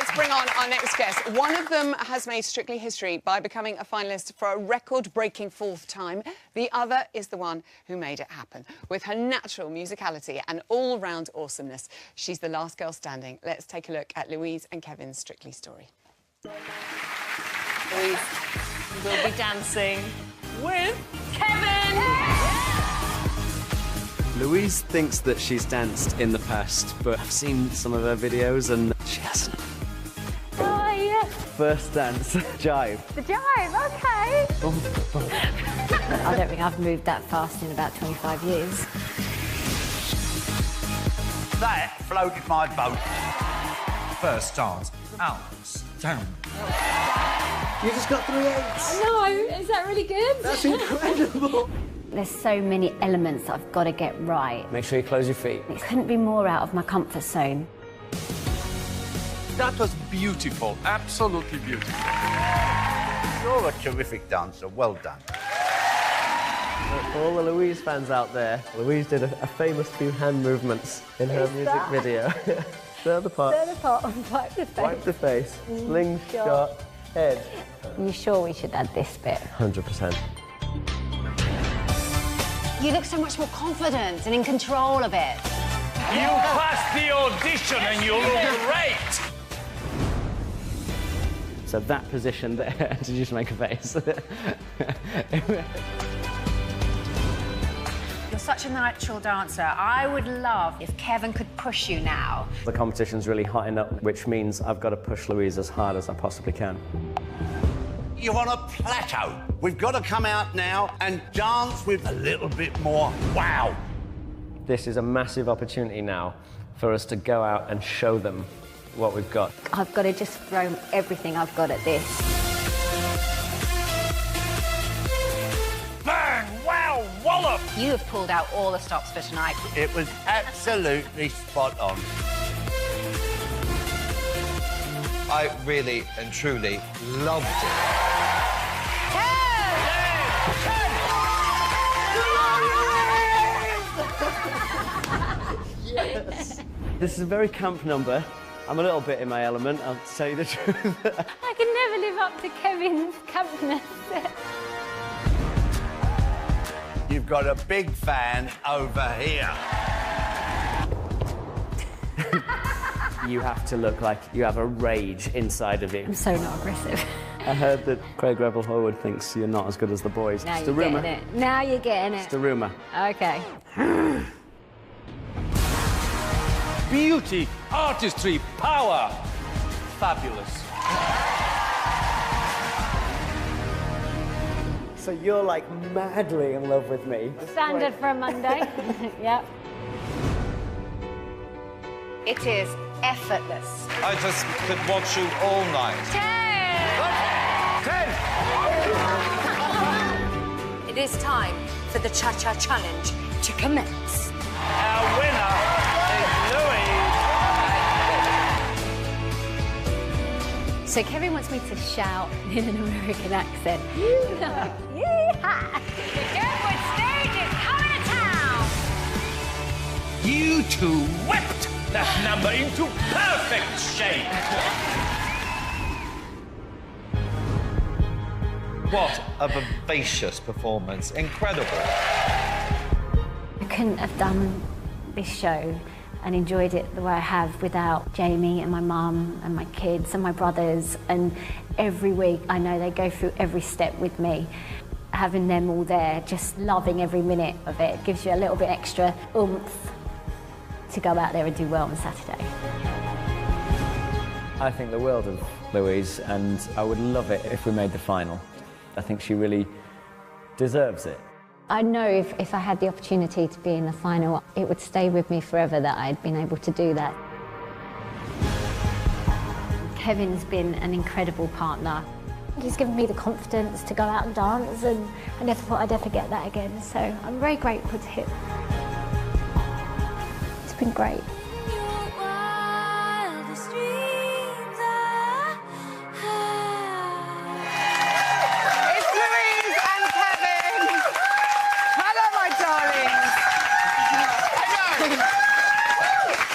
let's bring on our next guest. One of them has made Strictly history by becoming a finalist for a record-breaking 4th time. The other is the one who made it happen. With her natural musicality and all-round awesomeness, she's the last girl standing. Let's take a look at Louise and Kevin's Strictly story. Louise will be dancing with Kevin! Louise thinks that she's danced in the past, but I've seen some of her videos and she hasn't. Oh, yeah. First dance, jive. The jive, OK. I don't think I've moved that fast in about 25 years. That floated my boat. First dance, outstanding. You just got 3 8s. No, is that really good? That's incredible. There's so many elements I've got to get right. Make sure you close your feet. It couldn't be more out of my comfort zone. That was beautiful, absolutely beautiful. You're a terrific dancer, well done. For all the Louise fans out there, Louise did a famous few hand movements in her music video. Stir the pot. Stir the pot and wipe the face. Wipe the face. Slingshot head. You sure we should add this bit? 100%. You look so much more confident and in control of it. You passed the audition and you look great! So that position there, did you just make a face? You're such a natural dancer. I would love if Kevin could push you now. The competition's really hotting up, which means I've got to push Louise as hard as I possibly can. You're on a plateau. We've got to come out now and dance with a little bit more wow. This is a massive opportunity now for us to go out and show them what we've got. I've got to just throw everything I've got at this. Bang! Wow! Wallop! You have pulled out all the stops for tonight. It was absolutely spot on. I really and truly loved it. Yes! This is a very camp number. I'm a little bit in my element, I'll tell you the truth. I can never live up to Kevin's campness. You've got a big fan over here. You have to look like you have a rage inside of you. I'm so not aggressive. I heard that Craig Rebel Horwood thinks you're not as good as the boys. Now It's you're a rumour. getting it. Now you're getting it. It's a rumour. OK. Beauty, artistry, power. Fabulous. So you're like madly in love with me. Standard for a Monday. Yep. It is effortless. I just could watch you all night. 10! It is time for the Cha-Cha Challenge to commence. Our winner is Louise. So Kevin wants me to shout in an American accent. Yeehaw! The Deadwood stage is coming to town! You two whipped that number into perfect shape. What a vivacious performance. Incredible. I couldn't have done this show and enjoyed it the way I have without Jamie and my mum and my kids and my brothers. And every week I know they go through every step with me. Having them all there, just loving every minute of it, gives you a little bit extra oomph to go out there and do well on Saturday. I think the world of Louise, and I would love it if we made the final. I think she really deserves it. I know if I had the opportunity to be in the final, it would stay with me forever that I'd been able to do that. Kevin's been an incredible partner. He's given me the confidence to go out and dance, and I never thought I'd ever get that again, so I'm very grateful to him. It's been great. It's Louise and Kevin. Hello, my darlings. Hello.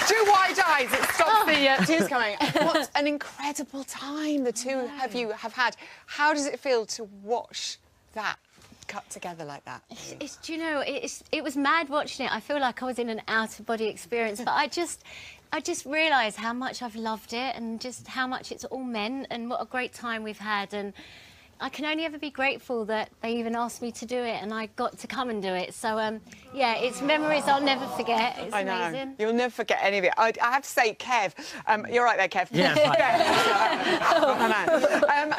Two wide eyes. It stops the tears coming. What an an incredible time the two of you have had. How does it feel to watch that cut together like that? Do you know, it was mad watching it. I feel like I was in an out-of-body experience, but I just realised how much I've loved it and just how much it's all meant and what a great time we've had. And I can only ever be grateful that they even asked me to do it and I got to come and do it. So, yeah, it's memories I'll never forget. It's amazing. You'll never forget any of it. I have to say, Kev, you're right there, Kev. Yeah,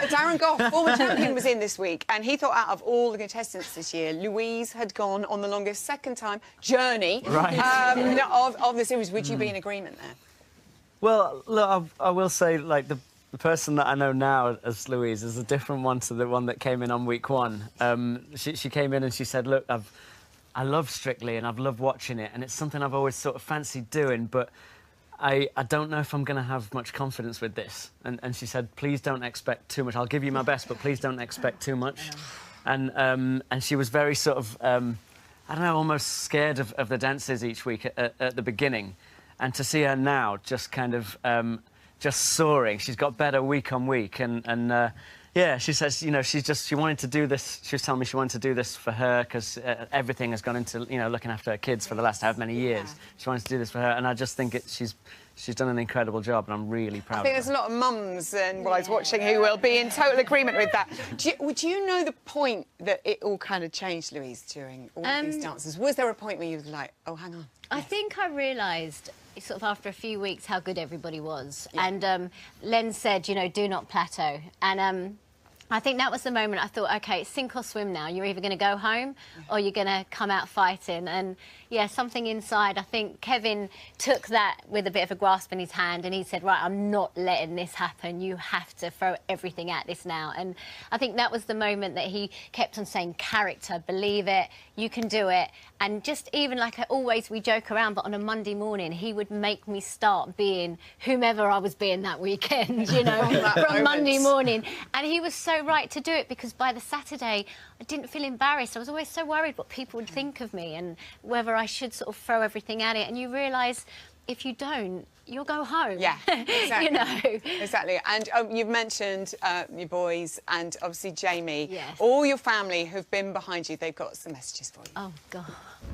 Darren Gough, former champion, was in this week, and he thought out of all the contestants this year, Louise had gone on the longest second-time journey of the series. Would you be in agreement there? Well, look, I will say, like, the person that I know now as Louise is a different one to the one that came in on week one. She came in and she said, look, I love Strictly and I've loved watching it, and it's something I've always sort of fancied doing, but I don't know if I'm going to have much confidence with this. And she said, please don't expect too much. I'll give you my best, but please don't expect too much. And she was very sort of, I don't know, almost scared of the dances each week at the beginning. And to see her now just kind of just soaring. She's got better week on week, and yeah, she says, you know, she wanted to do this. She was telling me she wanted to do this for her because everything has gone into, you know, looking after her kids for the last however many years. She wanted to do this for her, and I just think she's done an incredible job, and I'm really proud. I think there's a lot of mums and wives watching who will be in total agreement with that. Would you know the point that it all kind of changed, Louise, during all of these dances? Was there a point where you were like, oh, hang on? I think I realised sort of after a few weeks how good everybody was. Yeah. And Len said, you know, do not plateau. And I think that was the moment I thought, OK, it's sink or swim now. You're either going to go home or you're going to come out fighting. And, yeah, something inside, I think Kevin took that with a bit of a grasp in his hand and he said, right, I'm not letting this happen. You have to throw everything at this now. And I think that was the moment that he kept on saying, character, believe it, you can do it. And just even like always, we joke around, but on a Monday morning, he would make me start being whomever I was being that weekend, you know, from Monday morning. And he was so right to do it, because by the Saturday I didn't feel embarrassed. I was always so worried what people would think of me and whether I should sort of throw everything at it. And you realise if you don't, you'll go home. Yeah, exactly. You know. Exactly. And you've mentioned your boys and obviously Jamie. Yes. All your family who've been behind you, they've got some messages for you. Oh, God,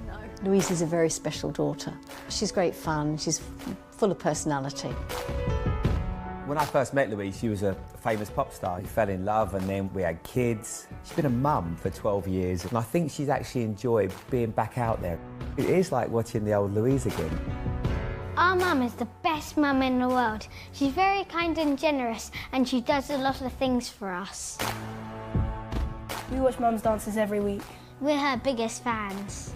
no. Louise is a very special daughter. She's great fun. She's full of personality. When I first met Louise, she was a famous pop star. We fell in love and then we had kids. She's been a mum for 12 years and I think she's actually enjoyed being back out there. It is like watching the old Louise again. Our mum is the best mum in the world. She's very kind and generous and she does a lot of things for us. We watch Mum's dances every week. We're her biggest fans.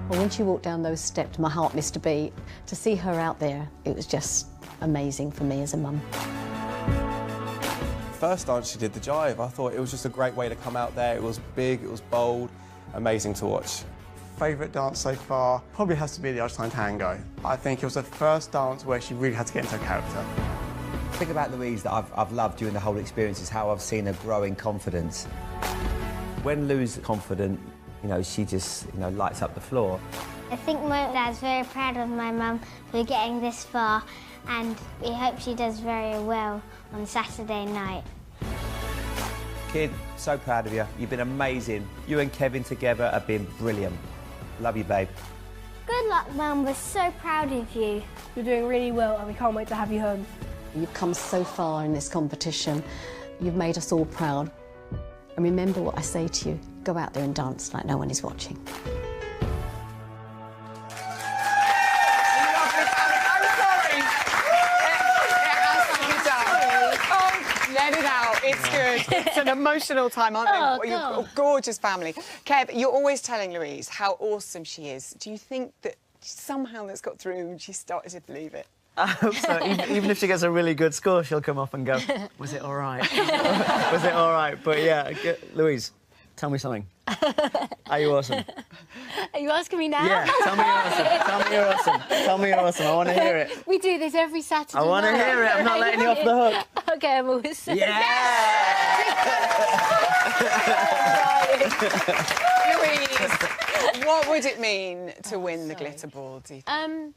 Well, when she walked down those steps, my heart missed a beat. To see her out there, it was just amazing for me as a mum. First dance she did, the jive, I thought it was just a great way to come out there. It was big, it was bold, amazing to watch. Favourite dance so far probably has to be the Argentine tango. I think it was the first dance where she really had to get into her character. The thing about Louise that I've loved during the whole experience is how I've seen her grow in confidence. When Lou's confident, you know, she just, you know, lights up the floor. I think my dad's very proud of my mum for getting this far, and we hope she does very well on Saturday night. Kid, so proud of you. You've been amazing. You and Kevin together have been brilliant. Love you, babe. Good luck, Mum. We're so proud of you. You're doing really well and we can't wait to have you home. You've come so far in this competition. You've made us all proud. And remember what I say to you, go out there and dance like no one is watching. It's good. It's an emotional time, aren't they? You're a gorgeous family. Kev, you're always telling Louise how awesome she is. Do you think that somehow that's got through and she started to believe it? I hope so. Even if she gets a really good score, she'll come up and go, was it all right? Was it all right? But yeah, Louise, tell me something. Are you awesome? Are you asking me now? Yeah, tell me you're awesome. Tell me you're awesome. Tell me you're awesome. I want to hear it. We do this every Saturday I want to hear it. I'm not letting you off the hook. OK, I'm awesome. Yeah! Louise, what would it mean to win the glitter ball, do you think?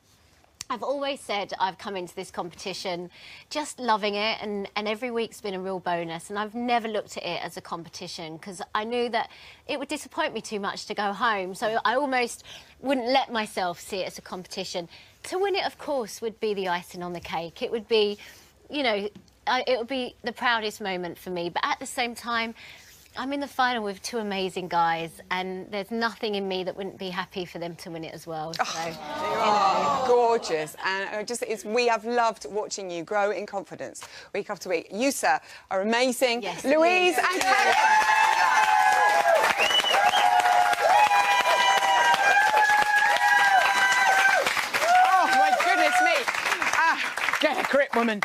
I've always said I've come into this competition just loving it, and every week's been a real bonus, and I've never looked at it as a competition because I knew that it would disappoint me too much to go home, so I almost wouldn't let myself see it as a competition. To win it, of course, would be the icing on the cake. It would be, you know, it would be the proudest moment for me, but at the same time, I'm in the final with two amazing guys, and there's nothing in me that wouldn't be happy for them to win it as well. So, gorgeous, and we have loved watching you grow in confidence week after week. You, sir, are amazing. Yes, Louise and Kevin. Oh my goodness me! Get a grip, woman.